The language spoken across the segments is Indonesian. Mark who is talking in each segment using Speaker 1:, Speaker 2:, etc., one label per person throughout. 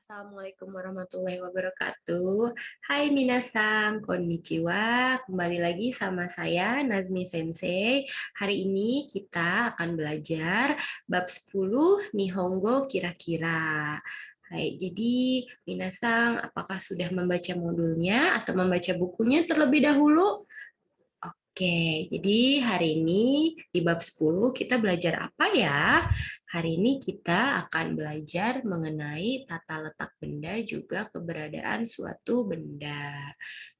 Speaker 1: Assalamualaikum warahmatullahi wabarakatuh. Hai minasan, konnichiwa. Kembali lagi sama saya Nazmi Sensei. Hari ini kita akan belajar bab 10 Nihongo kira-kira. Hai, jadi minasan apakah sudah membaca modulnya atau membaca bukunya terlebih dahulu? Oke, jadi hari ini di bab 10 kita belajar apa ya? Hari ini kita akan belajar mengenai tata letak benda juga keberadaan suatu benda.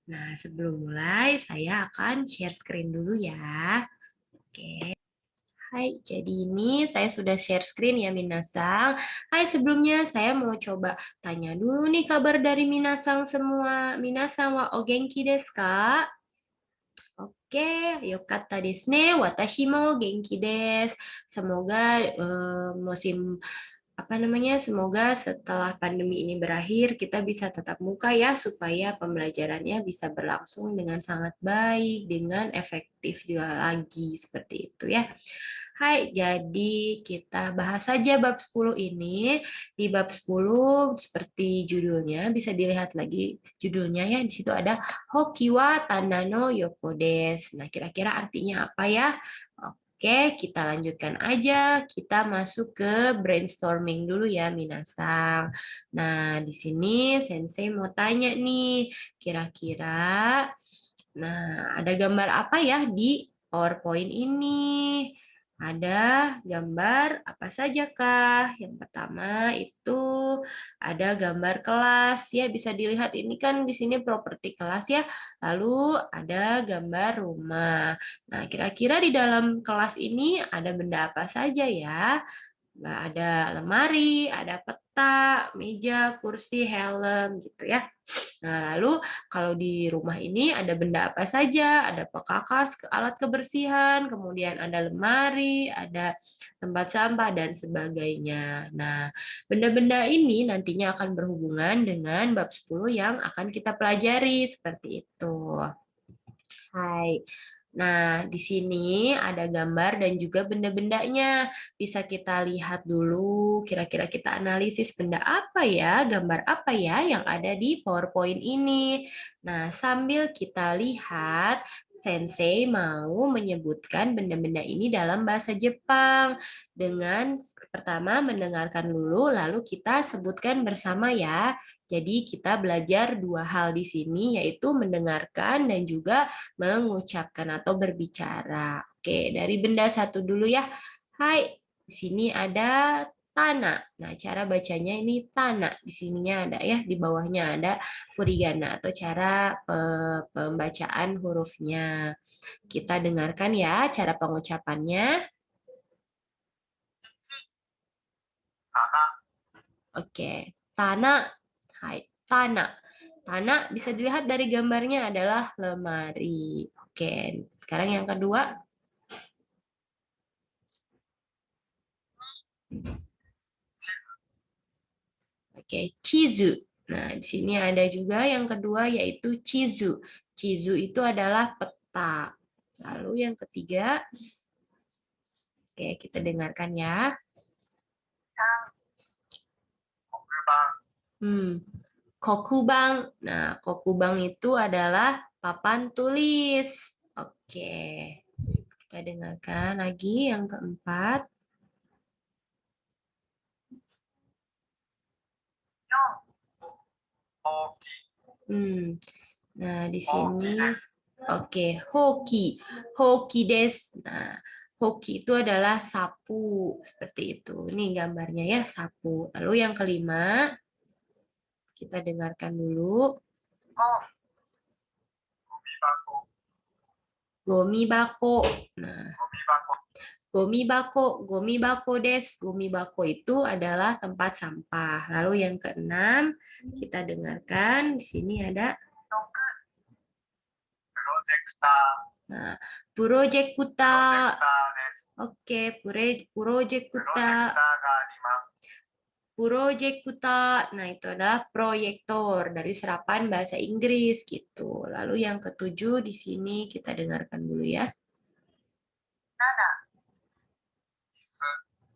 Speaker 1: Nah, sebelum mulai saya akan share screen dulu ya. Oke. Hai, jadi ini saya sudah share screen ya Minasang. Hai, sebelumnya saya mau coba tanya dulu nih kabar dari Minasang semua. Minasang wa o genki desu ka? Oke, yokatta desu ne. Watashi mo genki desu. Semoga musim semoga setelah pandemi ini berakhir kita bisa tatap muka ya supaya pembelajarannya bisa berlangsung dengan sangat baik, dengan efektif juga lagi seperti itu ya. Hai, jadi kita bahas saja bab 10 ini. Di bab 10 seperti judulnya bisa dilihat lagi judulnya ya. Di situ ada Hoki wa Tanda no Yoko desu. Nah, kira-kira artinya apa ya? Oke, kita lanjutkan aja. Kita masuk ke brainstorming dulu ya, Minasang. Nah, di sini Sensei mau tanya nih, kira-kira, nah, ada gambar apa ya di PowerPoint ini? Ada gambar apa saja Kak? Yang pertama itu ada gambar kelas ya, bisa dilihat ini kan di sini properti kelas ya. Lalu ada gambar rumah. Nah, kira-kira di dalam kelas ini ada benda apa saja ya? Ada lemari, ada peta, meja, kursi, helm gitu ya. Nah, lalu kalau di rumah ini ada benda apa saja? Ada pekakas, alat kebersihan, kemudian ada lemari, ada tempat sampah, dan sebagainya. Nah, benda-benda ini nantinya akan berhubungan dengan bab 10 yang akan kita pelajari, seperti itu. Hai. Nah, di sini ada gambar dan juga benda-bendanya. Bisa kita lihat dulu, kira-kira kita analisis benda apa ya, gambar apa ya yang ada di PowerPoint ini. Nah, sambil kita lihat, Sensei mau menyebutkan benda-benda ini dalam bahasa Jepang. Dengan pertama mendengarkan dulu, lalu kita sebutkan bersama ya. Jadi kita belajar dua hal di sini, yaitu mendengarkan dan juga mengucapkan atau berbicara. Oke, dari benda satu dulu ya. Hai, di sini ada tanah. Nah, cara bacanya ini tanah. Di sininya ada ya, di bawahnya ada furigana atau cara pembacaan hurufnya. Kita dengarkan ya cara pengucapannya. Oke, tanah. Hai, tanah. Tanah bisa dilihat dari gambarnya adalah lemari. Oke, sekarang yang kedua. Oke, chizu. Nah, di sini ada juga yang kedua yaitu chizu. Chizu itu adalah peta. Lalu yang ketiga, oke kita dengarkan ya. Kokubang. Nah, kokubang itu adalah papan tulis. Oke, kita dengarkan lagi yang keempat. Nah, di sini, oke, hoki. Hoki des. Nah, hoki itu adalah sapu. Seperti itu. Ini gambarnya ya, sapu. Lalu yang kelima, kita dengarkan dulu. Gomi bako. Nah, gomi bako des. Gomi bako itu adalah tempat sampah. Lalu yang keenam, kita dengarkan. Di sini ada. Nah, projekuta. Oke, projekuta. Projekuta. Nah, itu adalah proyektor dari serapan bahasa Inggris gitu. Lalu yang ketujuh di sini kita dengarkan dulu ya.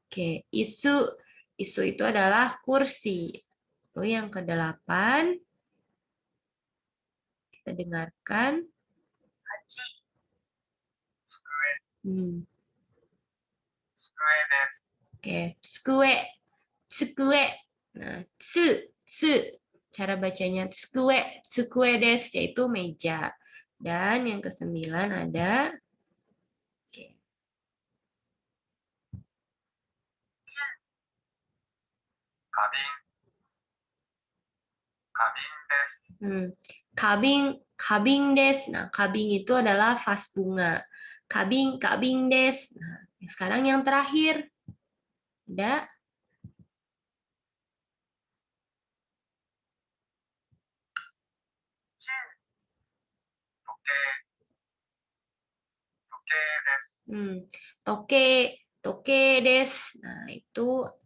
Speaker 1: Oke, isu. Isu itu adalah kursi. Lalu yang ke-8, kita dengarkan.
Speaker 2: 机、
Speaker 1: Hmm.
Speaker 2: 机です。
Speaker 1: Oke, skue, skue. Nah, su. Cara bacanya skue, skue des, yaitu meja. Dan yang ke-9 ada, oke,
Speaker 2: 花瓶、花瓶です。
Speaker 1: kabing, kabing des. Nah, kabing itu adalah vas bunga. Kabing des. Nah, sekarang yang terakhir ada
Speaker 2: 時計、時計です。
Speaker 1: toke, toke des. Nah,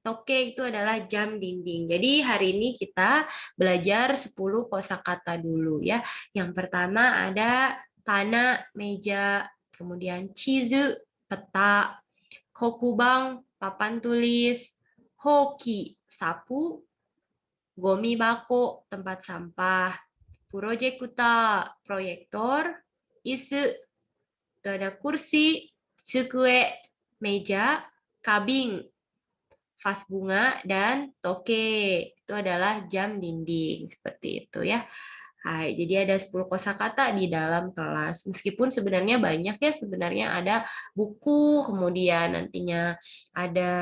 Speaker 1: toke itu adalah jam dinding. Jadi hari ini kita belajar 10 kosakata dulu ya. Yang pertama ada tana, meja, kemudian chizu, peta, kokubang, papan tulis, hoki, sapu, gomi bako, tempat sampah, projekuta, proyektor, isu, itu ada kursi, tsukue, meja, kabing, vas bunga, dan toke. Itu adalah jam dinding. Seperti itu ya. Hai, jadi ada 10 kosakata di dalam kelas. Meskipun sebenarnya banyak ya, sebenarnya ada buku, kemudian nantinya ada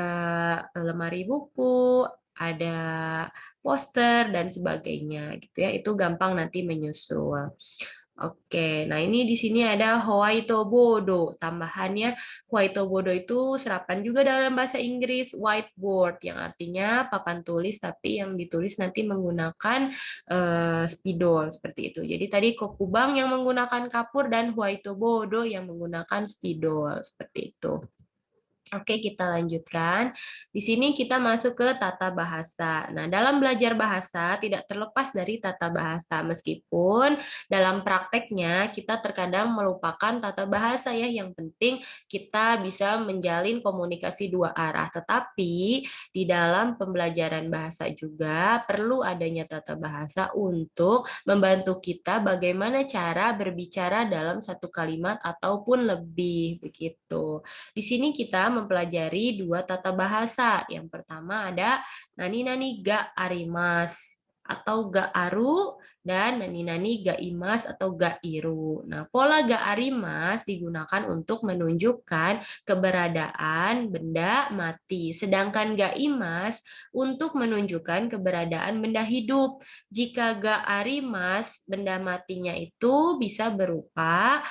Speaker 1: lemari buku, ada poster dan sebagainya gitu ya. Itu gampang nanti menyusul. Oke, nah ini di sini ada Howaito Bodo. Tambahannya Howaito Bodo itu serapan juga dalam bahasa Inggris whiteboard yang artinya papan tulis tapi yang ditulis nanti menggunakan spidol seperti itu. Jadi tadi Kokubang yang menggunakan kapur dan Howaito Bodo yang menggunakan spidol seperti itu. Oke, kita lanjutkan. Di sini kita masuk ke tata bahasa. Nah, dalam belajar bahasa tidak terlepas dari tata bahasa, meskipun dalam prakteknya kita terkadang melupakan tata bahasa ya. Yang penting kita bisa menjalin komunikasi dua arah. Tetapi di dalam pembelajaran bahasa juga perlu adanya tata bahasa untuk membantu kita bagaimana cara berbicara dalam satu kalimat ataupun lebih begitu. Di sini kita mempelajari dua tata bahasa. Yang pertama ada nani-nani ga arimas atau ga aru dan nani-nani ga imas atau ga iru. Nah, pola ga arimas digunakan untuk menunjukkan keberadaan benda mati. Sedangkan ga imas untuk menunjukkan keberadaan benda hidup. Jika ga arimas, benda matinya itu bisa berupa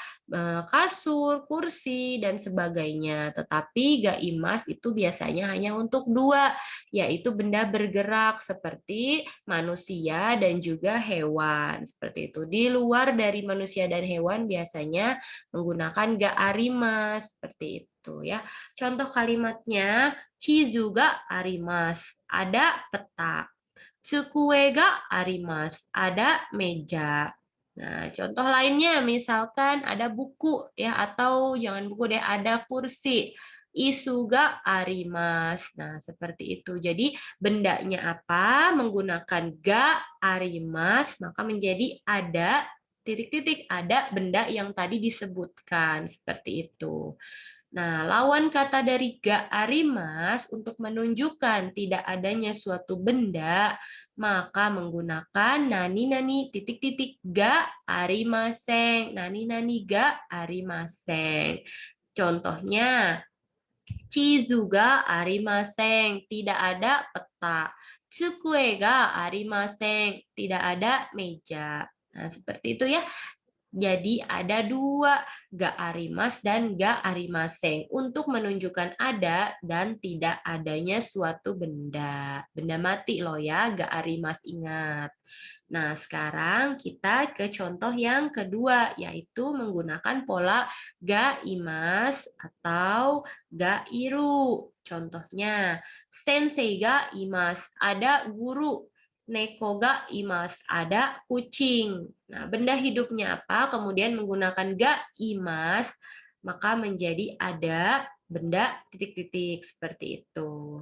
Speaker 1: kasur, kursi, dan sebagainya. Tetapi gaimas itu biasanya hanya untuk dua, yaitu benda bergerak seperti manusia dan juga hewan. Seperti itu. Di luar dari manusia dan hewan biasanya menggunakan gaarimas, seperti itu ya. Contoh kalimatnya, Chizuga arimas, ada peta. Tsukue ga arimas, ada meja. Nah, contoh lainnya misalkan ada buku ya atau jangan buku deh, ada kursi. Isuga arimas. Nah, seperti itu. Jadi bendanya apa? Menggunakan ga arimas, maka menjadi ada titik-titik ada benda yang tadi disebutkan seperti itu. Nah, lawan kata dari ga arimas untuk menunjukkan tidak adanya suatu benda, maka menggunakan nani-nani titik-titik ga arimaseng. Nani-nani ga arimaseng. Contohnya, chizu ga arimaseng, tidak ada peta. Tsukue ga arimaseng, tidak ada meja. Nah, seperti itu ya. Jadi ada dua, ga arimas dan ga arimaseng untuk menunjukkan ada dan tidak adanya suatu benda. Benda mati loh ya, ga arimas ingat. Nah, sekarang kita ke contoh yang kedua, yaitu menggunakan pola ga imas atau ga iru. Contohnya, sensei ga imas, ada guru. Neko ga imas, ada kucing. Nah, benda hidupnya apa? Kemudian menggunakan ga imas, maka menjadi ada benda titik-titik seperti itu.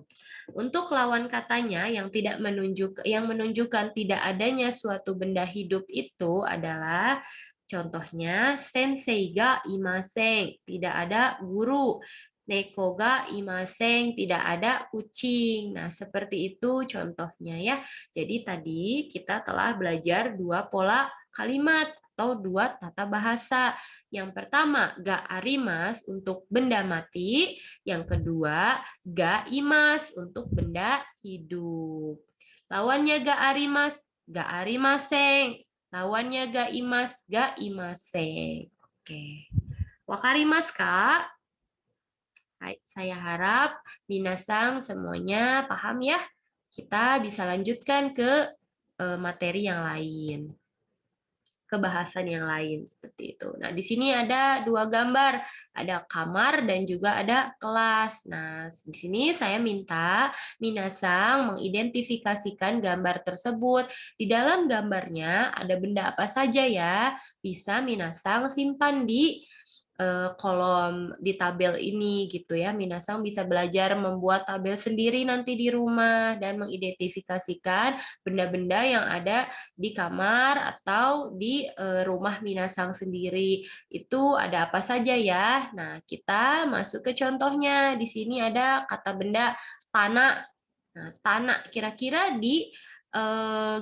Speaker 1: Untuk lawan katanya yang menunjukkan tidak adanya suatu benda hidup itu adalah contohnya sensei ga imaseng, tidak ada guru. Neko ga imaseng, tidak ada kucing. Nah, seperti itu contohnya ya. Jadi tadi kita telah belajar dua pola kalimat atau dua tata bahasa. Yang pertama, ga arimas untuk benda mati. Yang kedua, ga imas untuk benda hidup. Lawannya ga arimas, ga arimaseng. Lawannya ga imas, ga imaseng. Oke. Wakarimas, Kak? Hai, saya harap minasang semuanya paham ya. Kita bisa lanjutkan ke materi yang lain, ke bahasan yang lain seperti itu. Nah, di sini ada dua gambar, ada kamar dan juga ada kelas. Nah, di sini saya minta minasang mengidentifikasikan gambar tersebut. Di dalam gambarnya ada benda apa saja ya? Bisa minasang simpan di kolom di tabel ini gitu ya. Minasang bisa belajar membuat tabel sendiri nanti di rumah dan mengidentifikasikan benda-benda yang ada di kamar atau di rumah minasang sendiri. Itu ada apa saja ya? Nah, kita masuk ke contohnya. Di sini ada kata benda tanah. Nah, tanah kira-kira di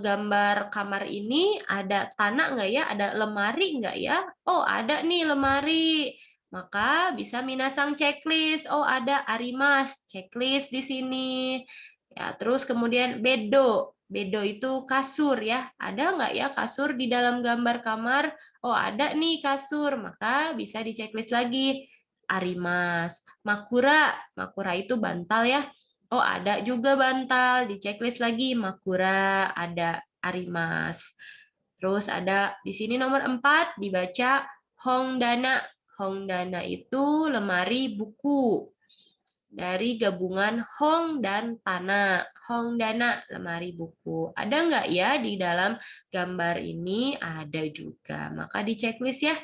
Speaker 1: gambar kamar ini ada tanah nggak ya? Ada lemari nggak ya? Oh, ada nih lemari. Maka bisa minasang checklist. Oh, ada arimas, checklist di sini. Ya, terus kemudian bedo. Bedo itu kasur ya. Ada nggak ya kasur di dalam gambar kamar? Oh, ada nih kasur. Maka bisa di checklist lagi. Arimas. Makura. Makura itu bantal ya. Oh, ada juga bantal. Di checklist lagi. Makura. Ada arimas. Terus ada di sini nomor 4 dibaca Hongdana. Hongdana itu lemari buku dari gabungan Hong dan Tana. Hongdana, lemari buku. Ada nggak ya di dalam gambar ini? Ada juga. Maka di checklist ya,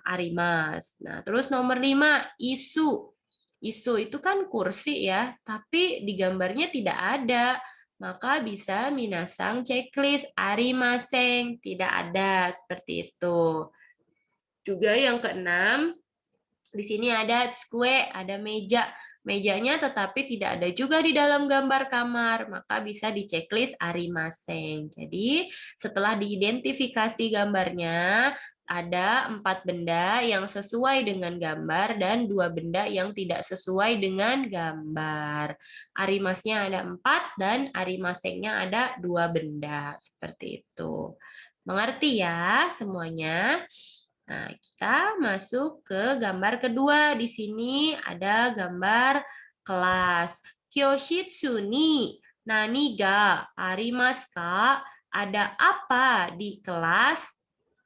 Speaker 1: arimas. Nah, terus nomor 5, isu. Isu itu kan kursi ya, tapi di gambarnya tidak ada. Maka bisa minasang checklist arimaseng, tidak ada seperti itu. Juga yang keenam, di sini ada square, ada meja. Mejanya tetapi tidak ada juga di dalam gambar kamar, maka bisa di checklist arimaseng. Jadi setelah diidentifikasi gambarnya, ada 4 benda yang sesuai dengan gambar dan 2 benda yang tidak sesuai dengan gambar. Arimasnya ada 4 dan arimasengnya ada 2 benda. Seperti itu. Mengerti ya semuanya? Nah, kita masuk ke gambar kedua. Di sini ada gambar kelas. Kyoshitsu ni nani ga arimasu ka? Ada apa di kelas?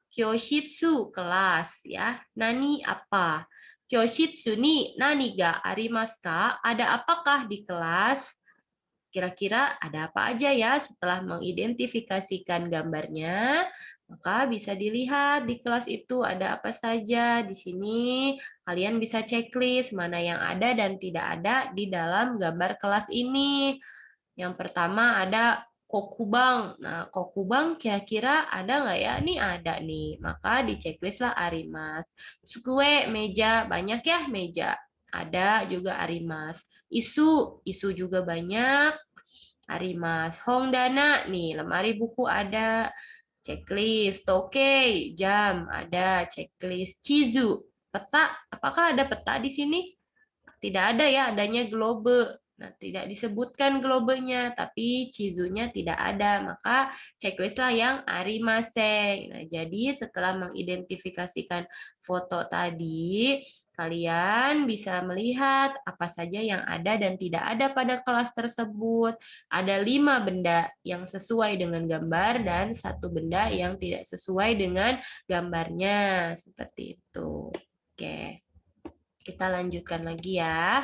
Speaker 1: Kyoshitsu kelas ya. Nani apa? Kyoshitsu ni nani ga arimasu ka? Ada apakah di kelas? Kira-kira ada apa aja ya setelah mengidentifikasikan gambarnya? Maka bisa dilihat di kelas itu ada apa saja. Di sini kalian bisa checklist mana yang ada dan tidak ada di dalam gambar kelas ini. Yang pertama ada kokubang. Nah, kokubang kira-kira ada nggak ya? Ini ada nih. Maka di checklist lah arimas. Sukue, meja. Banyak ya meja. Ada juga arimas. Isu juga banyak. Arimas. Hongdana, nih lemari buku ada. Checklist. Toke, jam ada. Checklist. Chizu, peta. Apakah ada peta di sini? Tidak ada ya, adanya globe. Nah, tidak disebutkan globenya, tapi chizunya tidak ada. Maka checklistlah yang arimaseng. Nah, jadi setelah mengidentifikasikan foto tadi, kalian bisa melihat apa saja yang ada dan tidak ada pada kelas tersebut. Ada 5 benda yang sesuai dengan gambar dan 1 benda yang tidak sesuai dengan gambarnya. Seperti itu. Oke. Kita lanjutkan lagi ya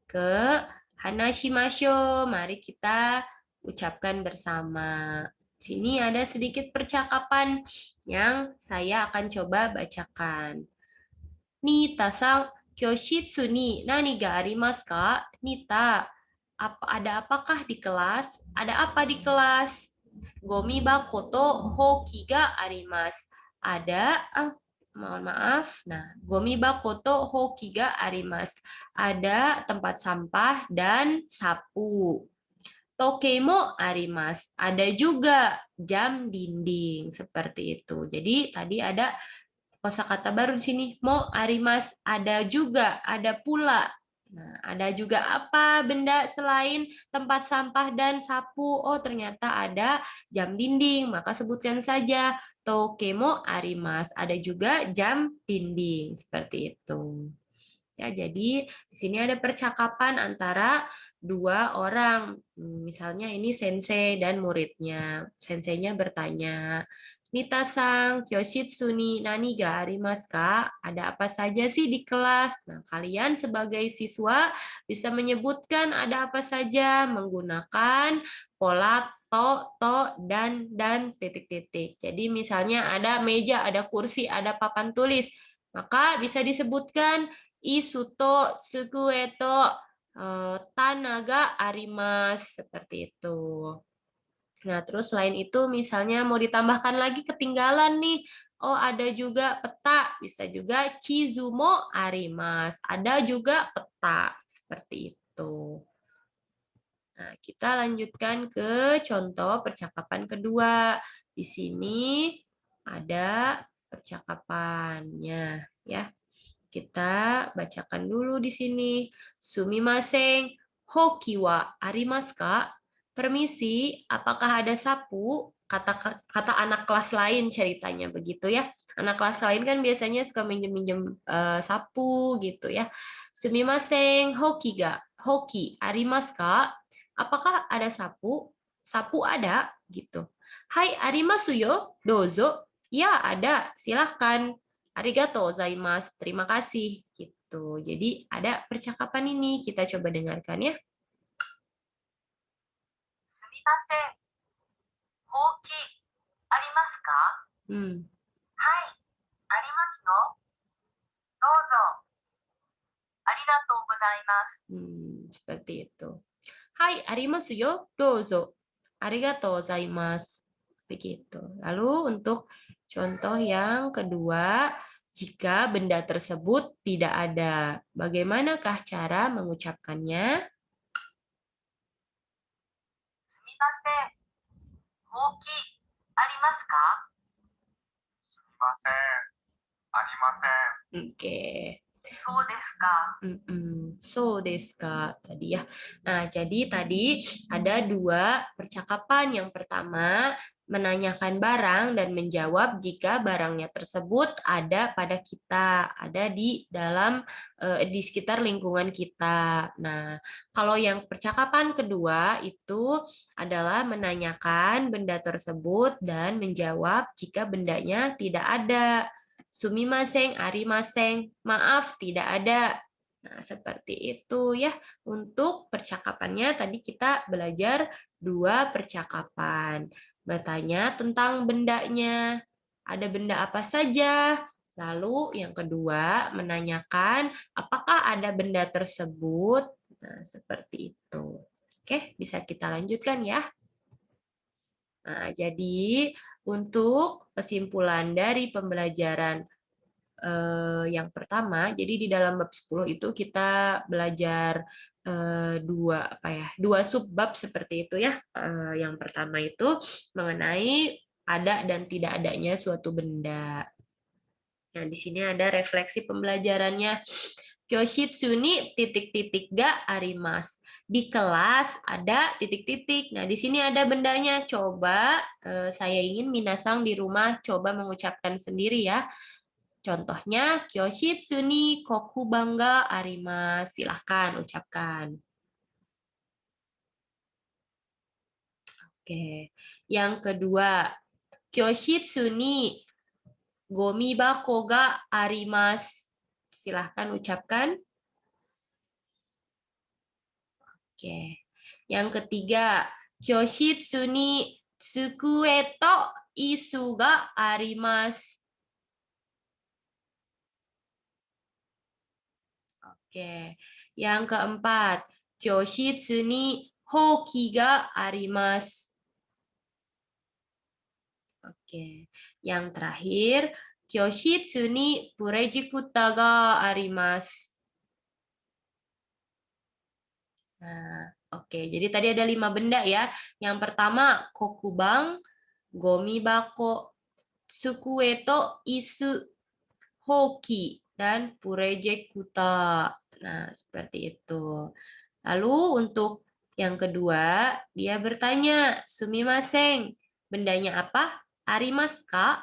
Speaker 1: ke Hanashimasho. Mari kita ucapkan bersama. Sini ada sedikit percakapan yang saya akan coba bacakan. Nita-san, Kyoshitsu ni nani ga arimasu ka? Nita, ada apakah di kelas? Ada apa di kelas? Gomi bako to hoki ga arimasu. Ada, mohon maaf. Nah, gomi bako to hoki ga arimasu. Ada tempat sampah dan sapu. Tokemo arimasu. Ada juga jam dinding seperti itu. Jadi tadi ada kosakata baru di sini. Mo arimas, ada juga, ada pula. Nah, ada juga apa benda selain tempat sampah dan sapu? Oh, ternyata ada jam dinding. Maka sebutkan saja tokemo arimas. Ada juga jam dinding seperti itu. Ya, jadi di sini ada percakapan antara dua orang. Misalnya ini sensei dan muridnya. Senseinya bertanya, Nita-san, Kyoshitsu ni nani ga arimasu ka? Ada apa saja sih di kelas? Nah, kalian sebagai siswa bisa menyebutkan ada apa saja menggunakan pola to, dan titik-titik. Jadi misalnya ada meja, ada kursi, ada papan tulis. Maka bisa disebutkan isu to, tsukue to, tanaga arimasu. Seperti itu. Nah, terus selain itu misalnya mau ditambahkan lagi ketinggalan nih. Oh, ada juga peta, bisa juga chizumo arimasu. Ada juga peta, seperti itu. Nah, kita lanjutkan ke contoh percakapan kedua. Di sini ada percakapannya, ya. Kita bacakan dulu di sini. Sumimasen, hoki wa arimasu ka? Permisi, apakah ada sapu? Kata anak kelas lain ceritanya begitu ya. Anak kelas lain kan biasanya suka minjem-minjem sapu gitu ya. Sumimasen, hoki ga? Hoki arimasu ka? Apakah ada sapu? Sapu ada gitu. Hai, arimasu yo, dozo. Ya, ada. Silahkan. Arigatou gozaimasu. Terima kasih. Gitu. Jadi ada percakapan ini. Kita coba dengarkan ya.
Speaker 2: すみません。ほうきありますか？
Speaker 1: Hmm.
Speaker 2: はい、ありますよ。どうぞ。ありがとうございます。
Speaker 1: Seperti itu. Hai, arimasu yo, dozo. Arigatou gozaimasu. Begitu. Lalu untuk contoh yang kedua, jika benda tersebut tidak ada, bagaimanakah cara mengucapkannya?
Speaker 2: すみません。ほうきありますか？すみません。ありません。
Speaker 1: Oke.
Speaker 2: そうですか。
Speaker 1: So desu ka tadi ya. Nah, jadi tadi ada dua percakapan. Yang pertama, menanyakan barang dan menjawab jika barangnya tersebut ada pada kita, ada di dalam di sekitar lingkungan kita. Nah, kalau yang percakapan kedua itu adalah menanyakan benda tersebut dan menjawab jika bendanya tidak ada. Sumimasen, arimasen, maaf tidak ada. Nah, seperti itu ya. Untuk percakapannya tadi kita belajar dua percakapan. Bertanya tentang bendanya. Ada benda apa saja? Lalu yang kedua menanyakan apakah ada benda tersebut. Nah, seperti itu. Oke, bisa kita lanjutkan ya. Nah, jadi untuk kesimpulan dari pembelajaran yang pertama, jadi di dalam bab 10 itu kita belajar dua subbab seperti itu ya. Yang pertama itu mengenai ada dan tidak adanya suatu benda. Nah, di sini ada refleksi pembelajarannya. Kyoshitsu ni titik-titik ga arimasu. Di kelas ada titik-titik. Nah, di sini ada bendanya. Coba saya ingin minasang di rumah coba mengucapkan sendiri ya. Contohnya Kyoshitsu ni koku bangga arimasu. Silahkan ucapkan. Oke. Yang kedua, Kyoshitsu ni gomi bako ga arimasu. Silahkan ucapkan. Oke. Yang ketiga, Kyoshitsu ni tsukue to isu ga arimasu. Oke. Yang keempat, Kyoshitsu ni hoki ga arimasu. Oke. Yang terakhir, Kyoshitsu ni purejikuta ga arimasu. Nah, oke. Jadi tadi ada 5 benda ya. Yang pertama, kokubang, gomi bako, tsukue to isu, hoki, dan purejekuta. Nah, seperti itu. Lalu untuk yang kedua, dia bertanya, sumimasen, bendanya apa? Arimasu ka?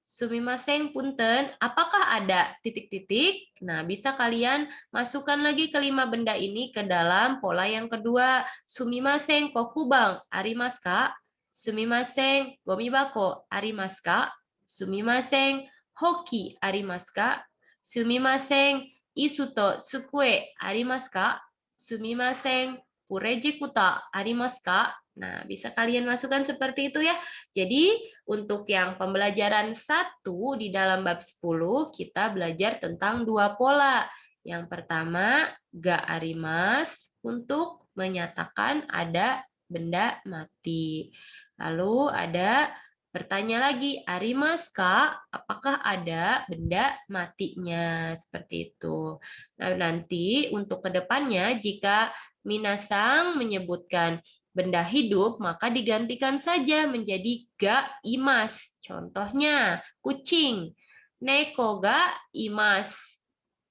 Speaker 1: Sumimasen punten, apakah ada titik-titik? Nah, bisa kalian masukkan lagi kelima benda ini ke dalam pola yang kedua. Sumimasen kokubang, arimasu ka? Sumimasen gomibako, arimasu ka? Sumimasen hoki, arimasu ka? Sumimasen isu to tsukue, arimasu ka? Sumimasen, purejikuta arimasu ka? Nah, bisa kalian masukkan seperti itu ya. Jadi, untuk yang pembelajaran 1 di dalam bab 10, kita belajar tentang 2 pola. Yang pertama, ga arimas, untuk menyatakan ada benda mati. Lalu ada bertanya lagi, arimas ka? Apakah ada benda matinya? Seperti itu. Nah, nanti untuk kedepannya, jika Minasang menyebutkan benda hidup, maka digantikan saja menjadi ga imas. Contohnya, kucing. Neko ga imas.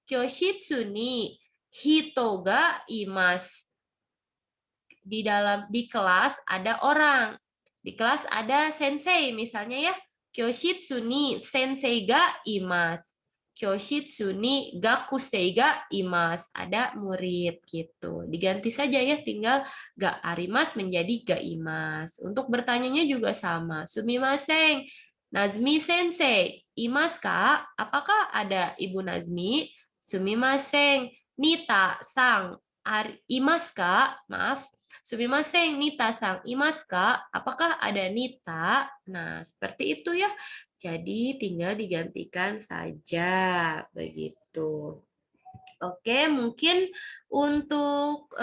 Speaker 1: Kyoshitsu ni hito ga imas. Di kelas ada orang. Di kelas ada sensei misalnya ya. Kyoshitsu ni sensei ga imas. Kyoshitsu ni gakusei ga imas. Ada murid gitu. Diganti saja ya, tinggal ga arimas menjadi ga imas. Untuk bertanyanya juga sama. Sumimasen, Nazmi sensei, imas ka? Apakah ada Ibu Nazmi? Sumimasen, Nita sang, imas ka? Maaf. Sumimasen, Nita-san, imasu ka? Apakah ada Nita? Nah, seperti itu ya. Jadi tinggal digantikan saja, begitu. Oke, mungkin untuk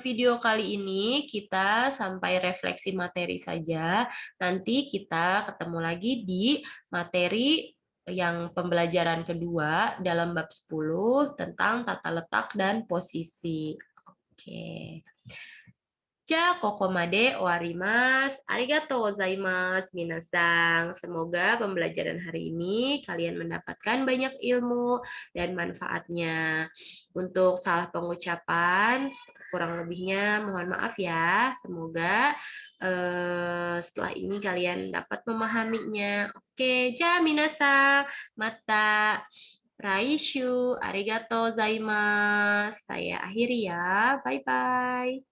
Speaker 1: video kali ini kita sampai refleksi materi saja. Nanti kita ketemu lagi di materi yang pembelajaran kedua dalam bab 10 tentang tata letak dan posisi. Oke. Ja, kokomade warimas. Arigatou gozaimasu, minasang. Semoga pembelajaran hari ini kalian mendapatkan banyak ilmu dan manfaatnya. Untuk salah pengucapan, kurang lebihnya mohon maaf ya. Semoga setelah ini kalian dapat memahaminya. Oke, ja minasang. Mata Raishu, arigatou gozaimasu. Saya akhiri ya. Bye-bye.